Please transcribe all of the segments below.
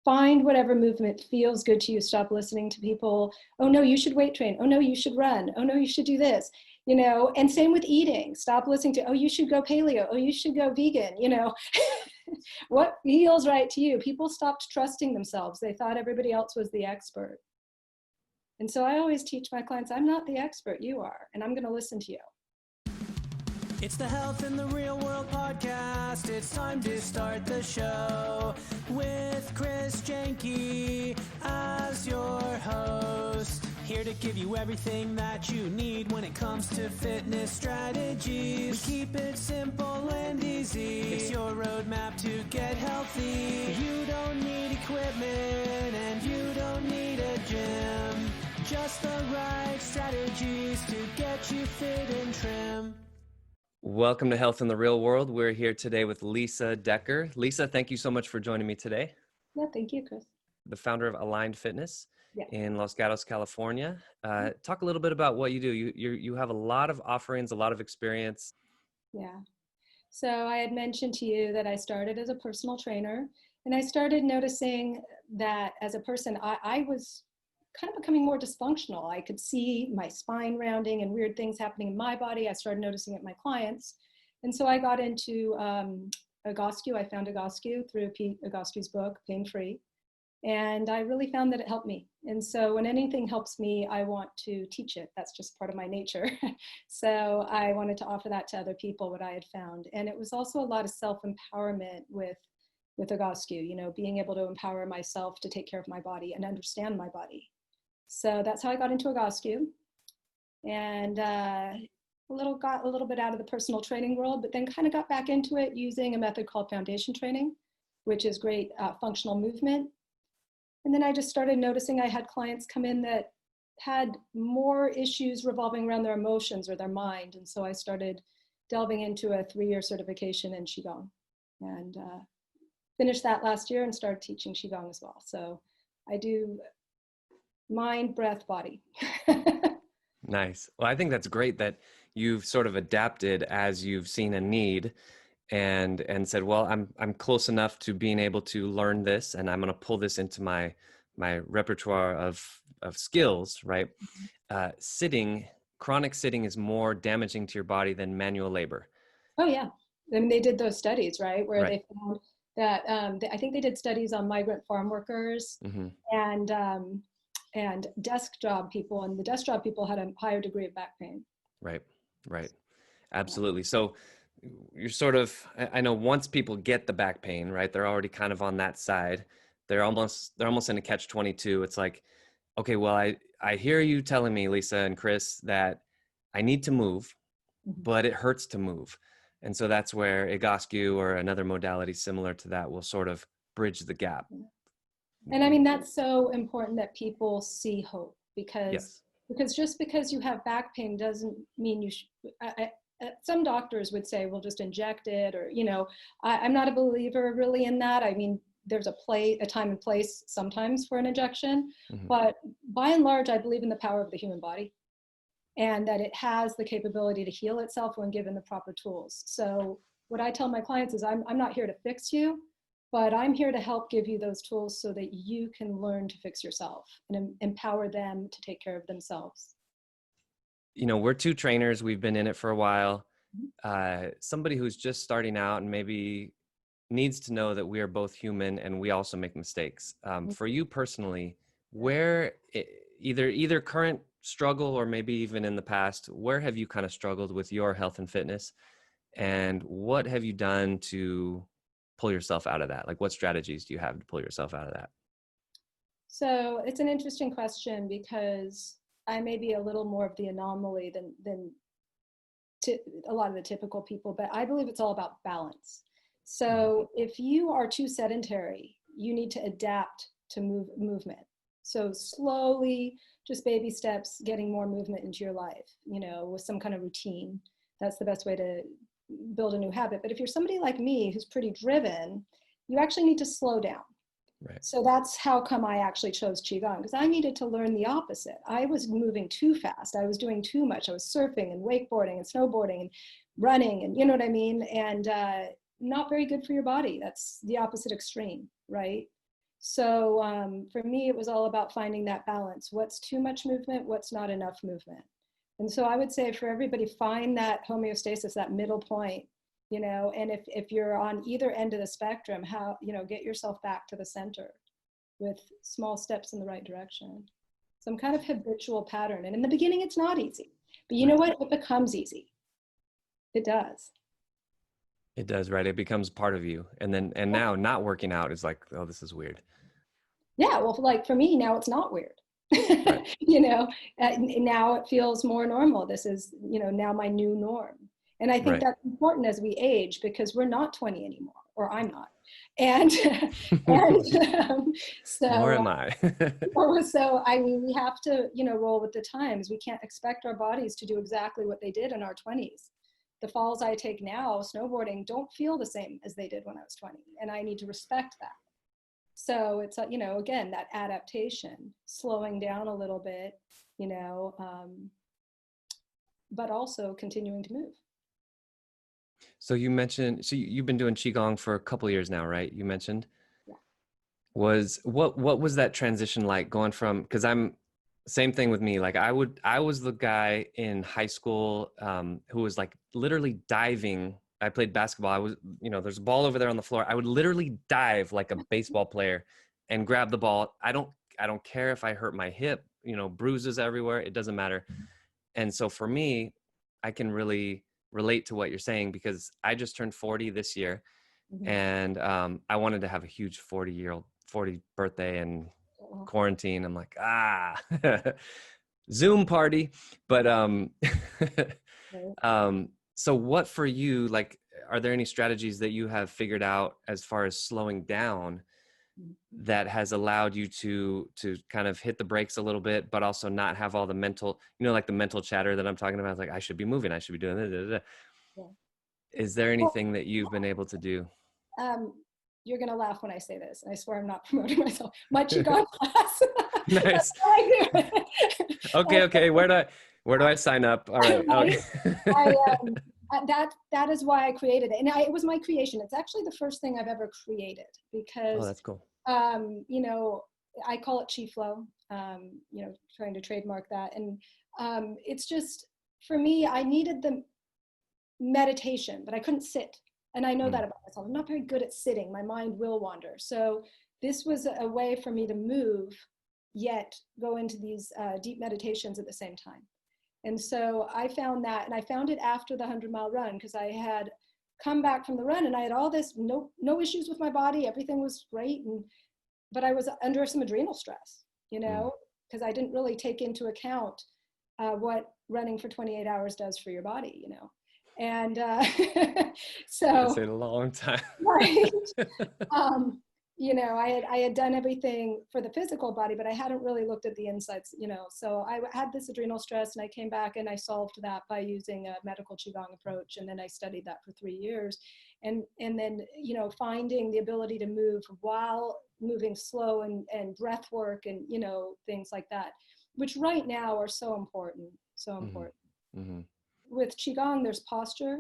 find whatever movement feels good to you. Stop listening to people. Oh no, you should weight train. Oh no, you should run. Oh no, you should do this, and same with eating. Stop listening to, oh, you should go paleo. Oh, you should go vegan, what feels right to you. People stopped trusting themselves. They thought everybody else was the expert. And so I always teach my clients, I'm not the expert, you are, and I'm going to listen to you. It's the Health in the Real World podcast. It's time to start the show with Chris Janke as your host. Here to give you everything that you need when it comes to fitness strategies. We keep it simple and easy. It's your roadmap to get healthy. You don't need equipment and you don't need a gym. Just the right strategies to get you fit and trim. Welcome to Health in the Real World. We're here today with Lisa Decker. Lisa, thank you so much for joining me today. Yeah, thank you, Chris. The founder of Aligned Fitness in Los Gatos, California. Talk a little bit about what you do. You have a lot of offerings, a lot of experience. Yeah. So I had mentioned to you that I started as a personal trainer, and I started noticing that as a person, I was kind of becoming more dysfunctional. I could see my spine rounding and weird things happening in my body. I started noticing it in my clients. And so I got into Egoscue. I found Egoscue through Pete Egoscue's book, Pain Free. And I really found that it helped me. And so when anything helps me, I want to teach it. That's just part of my nature. So I wanted to offer that to other people, what I had found. And it was also a lot of self-empowerment with Egoscue, being able to empower myself to take care of my body and understand my body. So that's how I got into Egoscue, and got a little bit out of the personal training world, but then kind of got back into it using a method called foundation training, which is great functional movement. And then I just started noticing I had clients come in that had more issues revolving around their emotions or their mind. And so I started delving into a 3-year certification in Qigong, and finished that last year and started teaching Qigong as well. So I do mind, breath, body. Nice. Well, I think that's great that you've sort of adapted as you've seen a need and said, well, I'm close enough to being able to learn this, and I'm going to pull this into my repertoire of skills, right? Chronic sitting is more damaging to your body than manual labor. Oh yeah. I mean, they did those studies, right? Where they found that, I think they did studies on migrant farm workers and desk job people, and the desk job people had a higher degree of back pain. Right. Absolutely. So you're sort of, I know once people get the back pain, right, they're already kind of on that side. They're almost in a catch-22. It's like, okay, well, I hear you telling me, Lisa and Chris, that I need to move, but it hurts to move. And so that's where Egoscue or another modality similar to that will sort of bridge the gap. And I mean, that's so important that people see hope, because just because you have back pain doesn't mean you should. Some doctors would say, well, just inject it, or, I'm not a believer really in that. I mean, there's a time and place sometimes for an injection, but by and large, I believe in the power of the human body, and that it has the capability to heal itself when given the proper tools. So what I tell my clients is I'm not here to fix you, but I'm here to help give you those tools so that you can learn to fix yourself and empower them to take care of themselves. We're two trainers. We've been in it for a while. Somebody who's just starting out and maybe needs to know that we are both human and we also make mistakes. For you personally, where either current struggle or maybe even in the past, where have you kind of struggled with your health and fitness, and what have you done to pull yourself out of that? Like, what strategies do you have to pull yourself out of that? So it's an interesting question, because I may be a little more of the anomaly than a lot of the typical people, but I believe it's all about balance. So if you are too sedentary, you need to adapt to movement. So slowly, just baby steps, getting more movement into your life, with some kind of routine. That's the best way to build a new habit. But if you're somebody like me who's pretty driven, you actually need to slow down. Right. So that's how come I actually chose Qigong, because I needed to learn the opposite. I was moving too fast. I was doing too much. I was surfing and wakeboarding and snowboarding and running, and you know what I mean? And not very good for your body. That's the opposite extreme, right? So for me, it was all about finding that balance. What's too much movement? What's not enough movement? And so I would say for everybody, find that homeostasis, that middle point, you know, and if you're on either end of the spectrum, how, you know, get yourself back to the center with small steps in the right direction. Some kind of habitual pattern. And in the beginning, it's not easy, but you know what? It becomes easy. It does. It does, right? It becomes part of you. And now not working out is like, oh, this is weird. Yeah, well, like for me now, it's not weird. Right. You know, now it feels more normal. This is, you know, now my new norm. And I think Right. that's important as we age, because we're not 20 anymore, or I'm not. And and Nor so am I. so I mean, we have to, you know, roll with the times. We can't expect our bodies to do exactly what they did in our 20s. The falls I take now snowboarding don't feel the same as they did when I was 20, and I need to respect that. So it's, you know, again, that adaptation, slowing down a little bit, you know, but also continuing to move. So you mentioned, so you've been doing Qigong for a couple of years now, right? You mentioned. Yeah. What was that transition like going from, because I'm same thing with me. Like I was the guy in high school who was like literally diving. I played basketball. I was, you know, there's a ball over there on the floor. I would literally dive like a baseball player and grab the ball. I don't care if I hurt my hip, you know, bruises everywhere. It doesn't matter. And so for me, I can really relate to what you're saying, because I just turned 40 this year, Mm-hmm. and I wanted to have a huge 40 birthday and quarantine. I'm like, Zoom party. But so what for you, like, are there any strategies that you have figured out as far as slowing down that has allowed you to kind of hit the brakes a little bit, but also not have all the mental, you know, like the mental chatter that I'm talking about? It's like, I should be moving, I should be doing this. Yeah. Is there Well, anything that you've been able to do? you're going to laugh when I say this, and I swear I'm not promoting myself. My Qigong class. Nice. That's all I do. Okay. Where do I sign up? All right. Right? I, Okay. that is why I created it. And it was my creation. It's actually the first thing I've ever created, Oh, because, that's cool. you know, I call it Chi Flow, you know, trying to trademark that. And it's just, for me, I needed the meditation, but I couldn't sit. And I know that about myself. I'm not very good at sitting. My mind will wander. So this was a way for me to move, yet go into these deep meditations at the same time. And so I found that, and I found it after the 100-mile run, because I had come back from the run and I had all this, no issues with my body. Everything was great. But I was under some adrenal stress, you know, because I didn't really take into account what running for 28 hours does for your body, you know. And It's so, a long time. right. You know, I had done everything for the physical body, but I hadn't really looked at the insides, you know. So I had this adrenal stress, and I came back and I solved that by using a medical Qigong approach. And then I studied that for 3 years. And then, you know, finding the ability to move while moving slow, and breath work, and, you know, things like that, which right now are so important, so important. Mm-hmm. With Qigong, there's posture,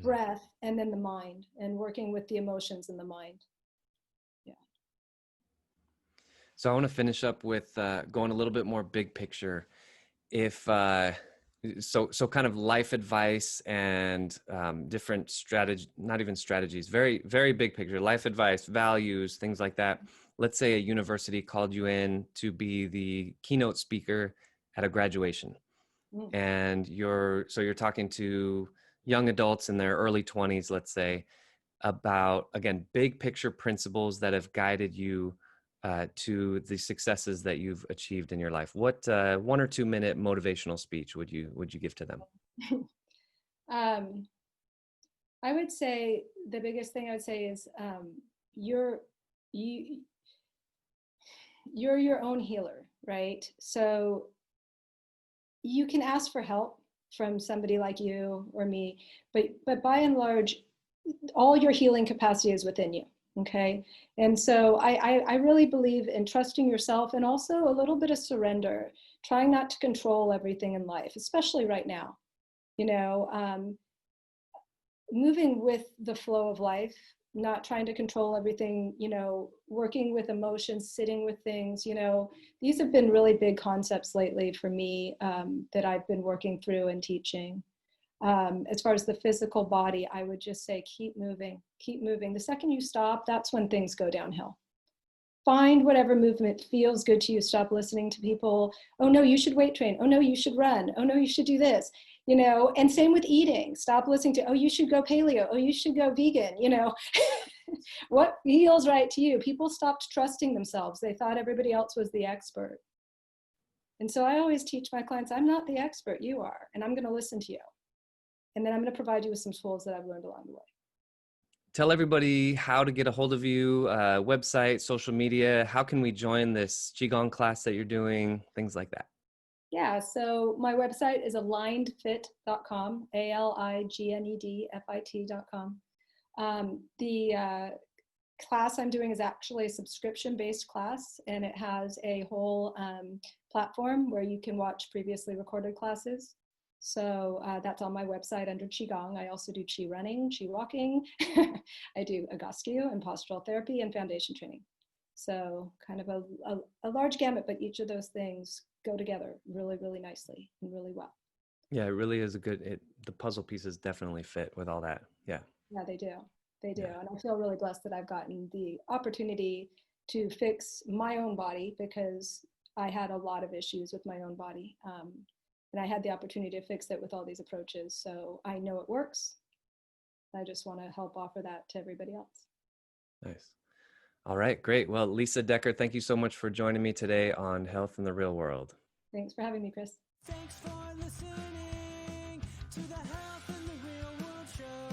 breath, and then the mind, and working with the emotions in the mind. So I want to finish up with going a little bit more big picture. If so kind of life advice and different strategy, not even strategies, very, very big picture, life advice, values, things like that. Let's say a university called you in to be the keynote speaker at a graduation. And you're talking to young adults in their early 20s, let's say, about, again, big picture principles that have guided you to the successes that you've achieved in your life. What 1 or 2 minute motivational speech would you give to them? I would say the biggest thing I would say is you're your own healer, right? So you can ask for help from somebody like you or me, but by and large, all your healing capacity is within you. Okay. And so I really believe in trusting yourself, and also a little bit of surrender, trying not to control everything in life, especially right now, you know, moving with the flow of life, not trying to control everything, working with emotions, sitting with things, these have been really big concepts lately for me, that I've been working through and teaching. As far as the physical body, I would just say, keep moving, keep moving. The second you stop, that's when things go downhill. Find whatever movement feels good to you. Stop listening to people. Oh no, you should weight train. Oh no, you should run. Oh no, you should do this, and same with eating. Stop listening to, oh, you should go paleo. Oh, you should go vegan, what feels right to you. People stopped trusting themselves. They thought everybody else was the expert. And so I always teach my clients, I'm not the expert, you are, and I'm going to listen to you. And then I'm going to provide you with some tools that I've learned along the way. Tell everybody how to get a hold of you, website, social media. How can we join this Qigong class that you're doing? Things like that. Yeah, so my website is alignedfit.com, alignedfit.com. The class I'm doing is actually a subscription-based class, and it has a whole platform where you can watch previously recorded classes. So that's on my website under Qigong. I also do Qi running, Qi walking. I do Agastio and postural therapy and foundation training. So kind of a large gamut, but each of those things go together really, really nicely and really well. Yeah, it really is the puzzle pieces definitely fit with all that. Yeah. Yeah, they do. They do. Yeah. And I feel really blessed that I've gotten the opportunity to fix my own body, because I had a lot of issues with my own body. And I had the opportunity to fix it with all these approaches. So I know it works. I just want to help offer that to everybody else. Nice. All right, great. Well, Lisa Decker, thank you so much for joining me today on Health in the Real World. Thanks for having me, Chris. Thanks for listening to the Health in the Real World show.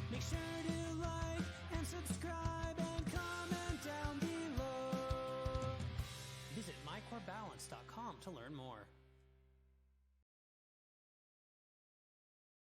Make sure to like and subscribe and comment down below. Visit mycorebalance.com to learn more.